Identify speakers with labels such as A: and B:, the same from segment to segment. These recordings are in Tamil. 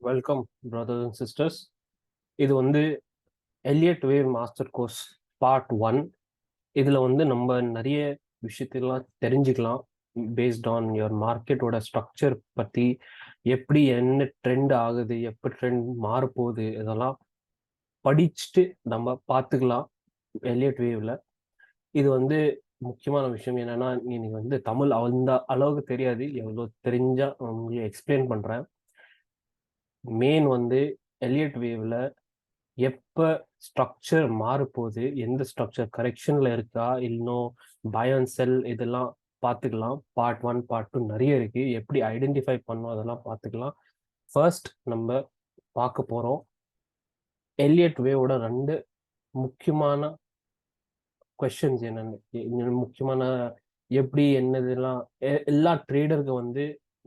A: Welcome brothers and sisters. இது வந்து Elliott wave master course part 1. இதில் வந்து நம்ம நிறைய விஷயத்தெல்லாம் தெரிஞ்சுக்கலாம். பேஸ்ட் ஆன் யுவர் மார்க்கெட்டோட ஸ்ட்ரக்சர் பற்றி, எப்படி என்ன ட்ரெண்ட் ஆகுது, எப்போ ட்ரெண்ட் மாறப்போகுது, இதெல்லாம் படிச்சுட்டு நம்ம பார்த்துக்கலாம் எலியட் வேவ்ல. இது வந்து முக்கியமான விஷயம் என்னன்னா, எனக்கு வந்து தமிழ் அந்த அளவுக்கு தெரியாது. எவ்வளோ தெரிஞ்சா உங்களுக்கு எக்ஸ்பிளைன் பண்ணுறேன். மெயின் வந்து எலியட் வேவ்ல எப்ப ஸ்ட்ரக்சர் மாறப்போகுது, எந்த ஸ்ட்ரக்சர் கரெக்ஷன்ல இருக்கா, இன்னும் பை அண்ட் செல், இதெல்லாம் பார்த்துக்கலாம். பார்ட் 1 பார்ட் 2 நிறைய இருக்கு. எப்படி ஐடென்டிஃபை பண்ணணும் அதெல்லாம் பார்த்துக்கலாம். ஃபர்ஸ்ட் நம்ம பார்க்க போறோம் எலியட் வேவோட 2 முக்கியமான கொஸ்டின்ஸ் என்னென்னு. முக்கியமான எப்படி என்னதெல்லாம் எல்லா ட்ரேடருக்கு வந்து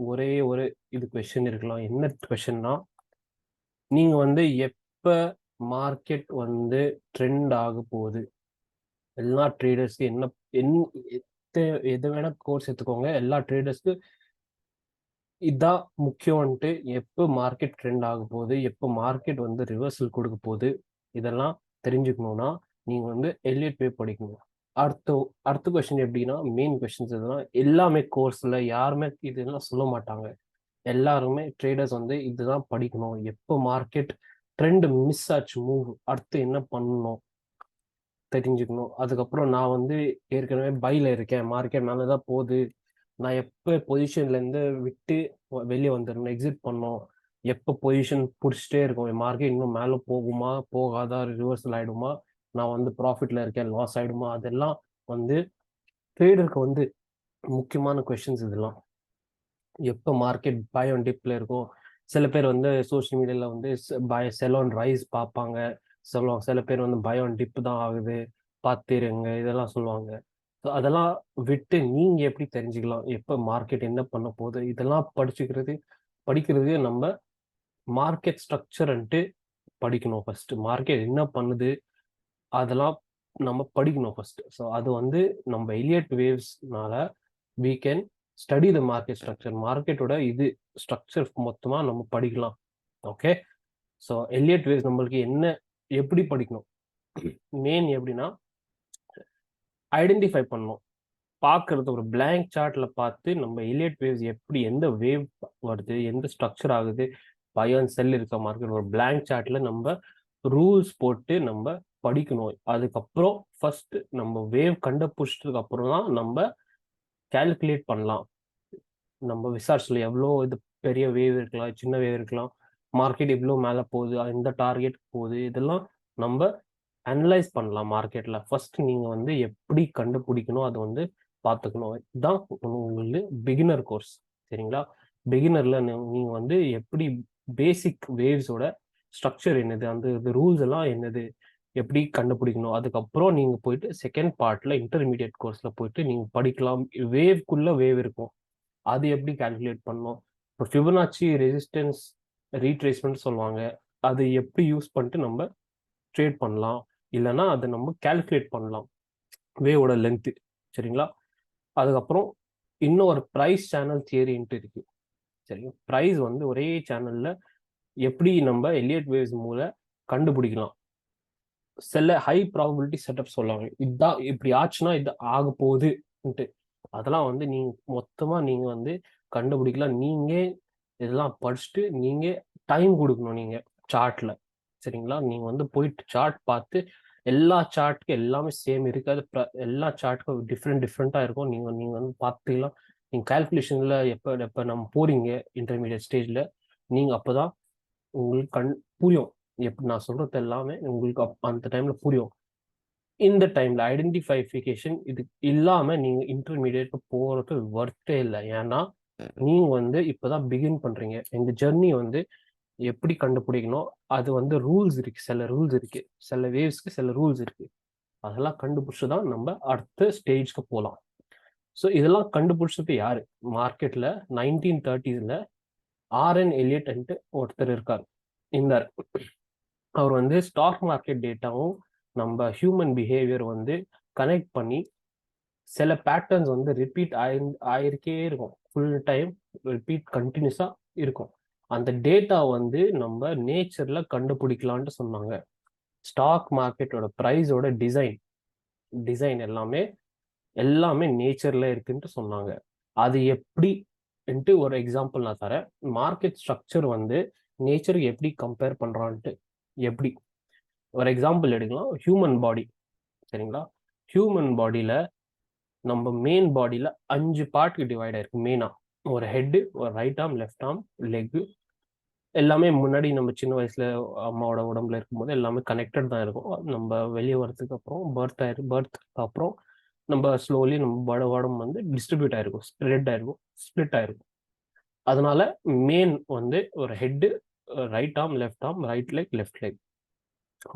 A: ஒரே ஒரு இது கொஸ்டின் இருக்கலாம். என்ன கொஸ்டின்னா, நீங்க வந்து எப்ப மார்க்கெட் வந்து ட்ரெண்ட் ஆக போகுது, எல்லா ட்ரேடர்ஸ்க்கு எது வேணா கோர்ஸ் எடுத்துக்கோங்க, எல்லா ட்ரேடர்ஸ்க்கு இதான் முக்கியம்ன்ட்டு. எப்போ மார்க்கெட் ட்ரெண்ட் ஆக போகுது, எப்போ மார்க்கெட் வந்து ரிவர்சல் கொடுக்க போகுது, இதெல்லாம் தெரிஞ்சுக்கணும்னா நீங்க வந்து எலியட் வேவ் படிக்கணும். அடுத்த கொஸ்டின் எப்படின்னா, மெயின் கொஸ்டின்ஸ் இதெல்லாம் எல்லாமே கோர்ஸ்ல யாருமே இதெல்லாம் சொல்ல மாட்டாங்க. எல்லாருமே ட்ரேடர்ஸ் வந்து இதுதான் படிக்கணும். எப்போ மார்க்கெட் ட்ரெண்ட் மிஸ் ஆச்சு, மூவ் அடுத்து என்ன பண்ணணும் தெரிஞ்சுக்கணும். அதுக்கப்புறம் நான் வந்து ஏற்கனவே பைல இருக்கேன், மார்க்கெட் மேலதான் போகுது, நான் எப்போ பொசிஷன்ல இருந்து விட்டு வெளியே வந்துடணும், எக்ஸிட் பண்ணோம், எப்போ பொசிஷன் பிடிச்சிட்டே இருக்கும், மார்க்கெட் இன்னும் மேலே போகுமா போகாதா, ரிவர்சல் ஆயிடுமா, நான் வந்து ப்ராஃபிட்ல இருக்கேன், லாஸ் ஆயிடுமா, அதெல்லாம் வந்து ட்ரேடருக்கு வந்து முக்கியமான கொஸ்டின்ஸ். இதெல்லாம் எப்போ மார்க்கெட் பை ஆன் டிப்ல இருக்கும். சில பேர் வந்து சோஷியல் மீடியால வந்து செல் ஆன் ரைஸ் பார்ப்பாங்க சொல்லுவாங்க. சில பேர் வந்து பை ஆன் டிப் தான் ஆகுது, பார்த்துருங்க, இதெல்லாம் சொல்லுவாங்க. ஸோ அதெல்லாம் விட்டு நீங்க எப்படி தெரிஞ்சுக்கலாம் எப்போ மார்க்கெட் என்ன பண்ண போகுது, இதெல்லாம் படிக்கிறது நம்ம மார்க்கெட் ஸ்ட்ரக்சர்ன்ட்டு படிக்கணும். ஃபர்ஸ்ட் மார்க்கெட் என்ன பண்ணுது அதெல்லாம் நம்ம படிக்கணும் ஃபர்ஸ்ட். ஸோ அது வந்து நம்ம Eliot வேவ்ஸ்னால we can study the market structure. மார்க்கெட்டோட இது ஸ்ட்ரக்சர் மொத்தமா நம்ம படிக்கலாம். ஓகே, ஸோ எலியட் வேவ்ஸ் நம்மளுக்கு என்ன எப்படி படிக்கணும், மெயின் எப்படின்னா ஐடென்டிஃபை பண்ணணும். பார்க்கறது ஒரு பிளாங்க் சார்ட்ல பார்த்து நம்ம எலியட் வேவ்ஸ் எப்படி, எந்த வேவ் வருது, எந்த ஸ்ட்ரக்சர் ஆகுது, பை அண்ட் செல் இருக்க மார்க்கெட் ஒரு பிளாங்க் சார்ட்ல நம்ம ரூல்ஸ் போட்டு நம்ம படிக்கணும். அதுக்கப்புறம் ஃபர்ஸ்ட் நம்ம வேவ் கண்டுபிடிச்சதுக்கு அப்புறம் தான் நம்ம கால்குலேட் பண்ணலாம். நம்ம விசாரிச்சல எவ்வளோ இது பெரிய வேவ் இருக்கலாம், சின்ன வேவ் இருக்கலாம், மார்க்கெட் இவ்வளோ மேலே போகுது, இந்த டார்கெட் போகுது, இதெல்லாம் நம்ம அனலைஸ் பண்ணலாம் மார்க்கெட்ல. ஃபர்ஸ்ட் நீங்க வந்து எப்படி கண்டுபிடிக்கணும் அதை வந்து பார்த்துக்கணும். இதுதான் உங்களுக்கு பிகினர் கோர்ஸ், சரிங்களா? பிகினர்ல நீங்க வந்து எப்படி பேசிக் வேவ்ஸோட ஸ்ட்ரக்சர் என்னது, அந்த ரூல்ஸ் எல்லாம் என்னது, எப்படி கண்டுபிடிக்கணும். அதுக்கப்புறம் நீங்க போயிட்டு செகண்ட் பார்ட்ல இன்டர்மீடியட் கோர்ஸ்ல போயிட்டு நீங்க படிக்கலாம். வேவ்க்குள்ள வேவ் இருக்கும், அது எப்படி கால்குலேட் பண்ணணும். இப்போ ஃபிபனாச்சி ரெசிஸ்டன்ஸ் ரீட்ரேஸ்மெண்ட் சொல்லுவாங்க, அது எப்படி யூஸ் பண்ணிட்டு நம்ம ட்ரேட் பண்ணலாம், இல்லைன்னா அதை நம்ம கால்குலேட் பண்ணலாம் வேவோட லென்த்து, சரிங்களா? அதுக்கப்புறம் இன்னும் ஒரு ப்ரைஸ் சேனல் தியரின்ட்டு இருக்கு, சரிங்க? ப்ரைஸ் வந்து ஒரே சேனல்ல எப்படி நம்ம எலியட் வேவ்ஸ் மூலம் கண்டுபிடிக்கலாம். சில ஹை ப்ராபபிலிட்டி செட்டப் சொல்லுவாங்க, இதுதான் இப்படி ஆச்சுன்னா இது ஆக போகுதுன்ட்டு. அதெல்லாம் வந்து நீங்க மொத்தமா நீங்க வந்து கண்டுபிடிக்கலாம். நீங்க இதெல்லாம் படிச்சுட்டு நீங்க டைம் கொடுக்கணும் நீங்க சார்ட்ல, சரிங்களா? நீங்க வந்து போயிட்டு சார்ட் பார்த்து, எல்லா சார்ட்டுக்கு எல்லாமே சேம் இருக்காது, எல்லா சார்ட்டுக்கும் டிஃப்ரெண்டா இருக்கும். நீங்க வந்து பார்த்துக்கலாம். நீங்க கால்குலேஷன்ல எப்ப நம்ம போறீங்க இன்டர்மீடியட் ஸ்டேஜ்ல, நீங்க அப்பதான் உங்களுக்கு புரியும். எப்படி நான் சொல்றது எல்லாமே உங்களுக்கு அந்த டைம்ல புரியும். இந்த டைம்ல ஐடென்டிஃபைஃபிகேஷன் இது இல்லாம நீங்க இன்டர்மீடியட் போறது வர்த்தே இல்லை. ஏன்னா நீங்க வந்து இப்பதான் பிகின் பண்றீங்க. இந்த ஜெர்னி வந்து எப்படி கண்டுபிடிக்கணும், அது வந்து ரூல்ஸ் இருக்கு, சில ரூல்ஸ் இருக்கு, சில வேவ்ஸ்க்கு சில ரூல்ஸ் இருக்கு. அதெல்லாம் கண்டுபிடிச்சுதான் நம்ம அடுத்த ஸ்டேஜ்க்கு போகலாம். ஸோ இதெல்லாம் கண்டுபிடிச்சது யாரு? மார்க்கெட்ல 1930s ஆர்என் எலியட் ஒருத்தர் இருக்கார். இந்த அவர் வந்து ஸ்டாக் மார்க்கெட் டேட்டாவும் நம்ம ஹியூமன் பிஹேவியர் வந்து கனெக்ட் பண்ணி சில பேட்டர்ன்ஸ் வந்து ரிப்பீட் ஆயிருக்கே இருக்கும், ஃபுல் டைம் ரிப்பீட் கண்டினியூஸா இருக்கும். அந்த டேட்டா வந்து நம்ம நேச்சர்ல கண்டுபிடிக்கலான்ட்டு சொன்னாங்க. ஸ்டாக் மார்க்கெட்டோட ப்ரைஸோட டிசைன் எல்லாமே நேச்சர்ல இருக்குன்ட்டு சொன்னாங்க. அது எப்படின்ட்டு ஒரு எக்ஸாம்பிள் நான் தரேன். மார்க்கெட் ஸ்ட்ரக்சர் வந்து நேச்சருக்கு எப்படி கம்பேர் பண்றான்ட்டு. எப்படி ஒரு எக்ஸாம்பிள் எடுக்கலாம், ஹியூமன் பாடி. சரிங்களா? ஹியூமன் பாடியில நம்ம மெயின் பாடியில 5 பார்ட்டுக்கு டிவைட் ஆயிருக்கு மெயினா. ஒரு ஹெட், ஒரு right arm, left arm, leg, எல்லாமே முன்னாடி நம்ம சின்ன வயசுல அம்மாவோட உடம்புல இருக்கும்போது எல்லாமே கனெக்டட் தான் இருக்கும். நம்ம வெளியே வரதுக்கு அப்புறம் பர்த்துக்கு அப்புறம் நம்ம ஸ்லோலி நம்ம உடம்பு வந்து டிஸ்ட்ரிபியூட் ஆயிருக்கும், ஸ்ப்ளிட் ஆயிருக்கும். அதனால மெயின் வந்து ஒரு head, right arm, left arm, right leg, left leg.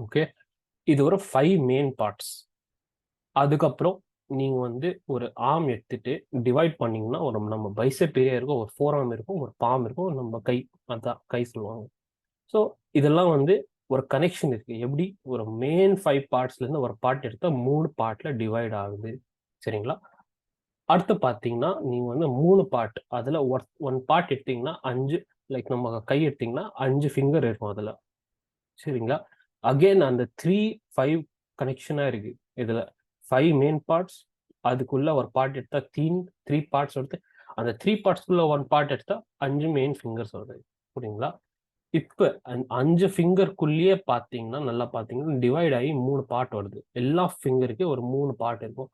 A: Okay, இது ஒரு 5 மெயின் பார்ட்ஸ். அதுக்கப்புறம் நீங்க வந்து ஒரு ஆர்ம் எடுத்துட்டு டிவைட் பண்ணீங்கன்னா ஒரு நம்ம பைசெப் ஏரியா இருக்கும், ஒரு ஃபோர் ஆர்ம் இருக்கும், ஒரு பாம் இருக்கும், நம்ம கை, அதான் கை சொல்லுவாங்க. ஸோ இதெல்லாம் வந்து ஒரு கனெக்ஷன் இருக்கு. எப்படி ஒரு மெயின் 5 பார்ட்ஸ்ல இருந்து ஒரு பார்ட் எடுத்தா 3 பார்ட்ல டிவைட் ஆகுது. சரிங்களா? அடுத்து பார்த்தீங்கன்னா நீங்க வந்து 3 பார்ட், அதுல ஒன் பார்ட் எடுத்தீங்கன்னா 5, லைக் நம்ம கை எடுத்தீங்கன்னா 5 ஃபிங்கர் இருக்கும் அதுல. சரிங்களா? அகைன் அந்த 3-5 கனெக்ஷனா இருக்கு இதுல. 5 மெயின் பார்ட்ஸ், அதுக்குள்ள ஒரு பார்ட் எடுத்தா 3 பார்ட்ஸ் எடுத்து, அந்த 3 பார்ட்ஸ்க்குள்ள 1 பார்ட் எடுத்தா 5 மெயின் ஃபிங்கர்ஸ் வருது. புரியுங்களா? இப்ப 5 ஃபிங்கருக்குள்ளேயே பாத்தீங்கன்னா, நல்லா பாத்தீங்கன்னா டிவைட் ஆகி 3 பார்ட் வருது. எல்லா ஃபிங்கருக்கு ஒரு 3 பார்ட் இருக்கும்.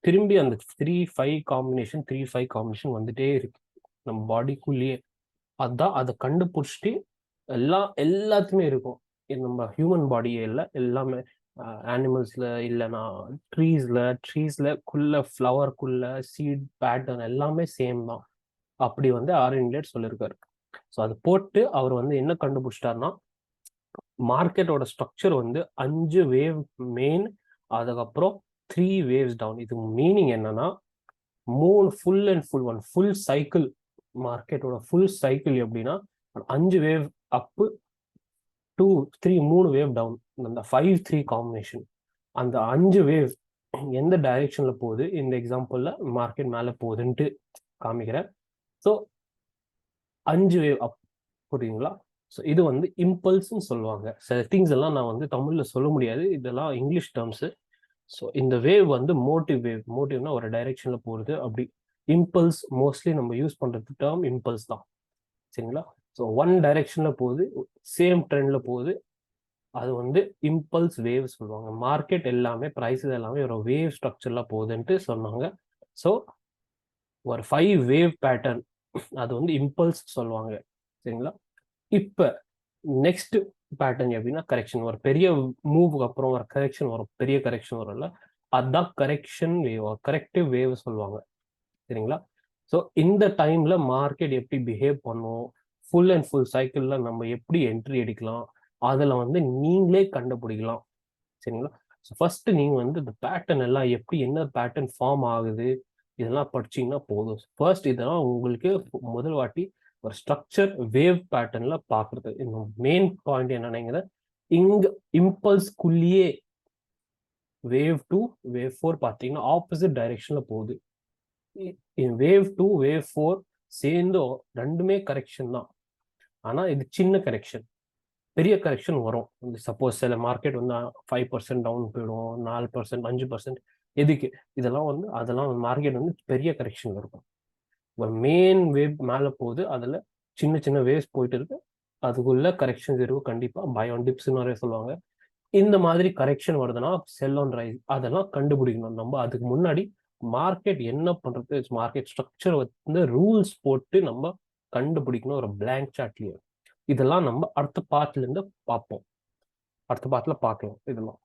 A: திரும்பி அந்த 3-5 காம்பினேஷன் வந்துட்டே இருக்கு நம்ம பாடிக்குள்ளேயே. அதான் அதை கண்டுபிடிச்சிட்டு எல்லாத்துமே இருக்கும். இது நம்ம ஹியூமன் பாடியே இல்லை, எல்லாமே ஆனிமல்ஸ்ல இல்லைன்னா ட்ரீஸ்ல ஃப்ளவருக்குள்ள சீட் பேட்டர்ன் எல்லாமே சேம் தான். அப்படி வந்து ஆர்என்லேட் சொல்லியிருக்காரு. ஸோ அது போட்டு அவர் வந்து என்ன கண்டுபிடிச்சிட்டாருன்னா, மார்க்கெட்டோட ஸ்ட்ரக்சர் வந்து 5 வேவ் மெயின், அதுக்கப்புறம் 3 வேவ்ஸ் டவுன். இது மீனிங் என்னன்னா, 3 ஃபுல் சைக்கிள், மார்க்கெட்டோட ஃபுல் சைக்கிள் எப்படின்னா 5 வேவ் அப்பு, 2, 3 3 வேவ் டவுன். அந்த 5-3 காம்பினேஷன், அந்த 5 வேவ் எந்த டைரக்ஷன்ல போகுது, இந்த எக்ஸாம்பிள்ல மார்க்கெட் மேல போகுதுன்ட்டு காமிக்கிறேன். ஸோ 5 வேவ் அப், புரியுங்களா? ஸோ இது வந்து இம்பல்ஸ்ன்னு சொல்லுவாங்க. சில திங்ஸ் எல்லாம் நான் வந்து தமிழ்ல சொல்ல முடியாது, இதெல்லாம் இங்கிலீஷ் டேர்ம்ஸ். ஸோ இந்த வேவ் வந்து மோட்டிவ்னா ஒரு டைரக்ஷன்ல போகிறது. அப்படி இம்பல்ஸ் மோஸ்ட்லி நம்ம யூஸ் பண்றது டேர்ம் இம்பல்ஸ் தான். சரிங்களா? ஸோ ஒன் டைரக்ஷன்ல போகுது, சேம் ட்ரெண்ட்ல போகுது, அது வந்து இம்பல்ஸ் வேவ் சொல்லுவாங்க. மார்க்கெட் எல்லாமே ப்ரைஸஸ் எல்லாமே ஒரு வேவ் ஸ்ட்ரக்சர்ல போகுதுன்ட்டு சொன்னாங்க. ஸோ ஒரு 5 வேவ் பேட்டர்ன், அது வந்து இம்பல்ஸ் சொல்லுவாங்க. சரிங்களா? இப்ப நெக்ஸ்ட் பேட்டர்ன் எப்படின்னா கரெக்ஷன். ஒரு பெரிய மூவுக்கு அப்புறம் ஒரு கரெக்ஷன் வரும், பெரிய கரெக்ஷன் வரும்ல, அதுதான் கரெக்ஷன் வேவ், கரெக்டிவ் வேவ் சொல்லுவாங்க. சரிங்களா? ஸோ இந்த டைம்ல மார்க்கெட் எப்படி பிஹேவ் பண்ணும், ஃபுல் சைக்கிள்ல நம்ம எப்படி என்ட்ரி எடுக்கலாம், அதுல வந்து நீங்களே கண்டுபிடிக்கலாம். சரிங்களா? ஸோ ஃபர்ஸ்ட் நீங்க வந்து இந்த பேட்டர்ன் எல்லாம் எப்படி, என்ன பேட்டர்ன் ஃபார்ம் ஆகுது, இதெல்லாம் படிச்சீங்கன்னா போதும். ஃபர்ஸ்ட் இதெல்லாம் உங்களுக்கு முதல் வாட்டி ஒரு ஸ்ட்ரக்சர் வேவ் பேட்டர்ன்ல பாக்குறது. இந்த மெயின் பாயிண்ட் என்னன்னா, இங்க இம்பல்ஸ்குள்ளேயே வேவ் 2 வேவ் 4 பார்த்தீங்கன்னா ஆப்போசிட் டைரக்ஷன்ல போகுது. வேவ் 2 வேவ் 4 சேர்ந்து ரெண்டுமே கரெக்ஷன் தான். ஆனா இது சின்ன கரெக்ஷன், பெரிய கரெக்ஷன் வரும். சப்போஸ் சில மார்க்கெட் வந்து 5% டவுன் போயிடும், 4%, 5%. எதுக்கு இதெல்லாம் வந்து, அதெல்லாம் மார்க்கெட் வந்து பெரிய கரெக்ஷன் இருக்கும். ஒரு மெயின் வேவ் மேல போகுது, அதுல சின்ன வேவ்ஸ் போயிட்டு இருக்கு, அதுக்குள்ள கரெக்ஷன்ஸ் இருக்கும் கண்டிப்பா. பை ஆன் டிப்ஸ் நிறைய சொல்லுவாங்க. இந்த மாதிரி கரெக்ஷன் வருதுன்னா செல் ஆன் ரைஸ், அதெல்லாம் கண்டுபிடிக்கணும் நம்ம. அதுக்கு முன்னாடி மார்க்கெட் என்ன பண்றது, மார்க்கெட் ஸ்ட்ரக்சர் வந்து ரூல்ஸ் போட்டு நம்ம கண்டுபிடிக்கணும் ஒரு பிளாங்க் சார்ட்லயே. இதெல்லாம் நம்ம அடுத்த பார்ட்ல இருந்து பார்ப்போம், அடுத்த பார்ட்ல பார்க்கலாம் இதெல்லாம்.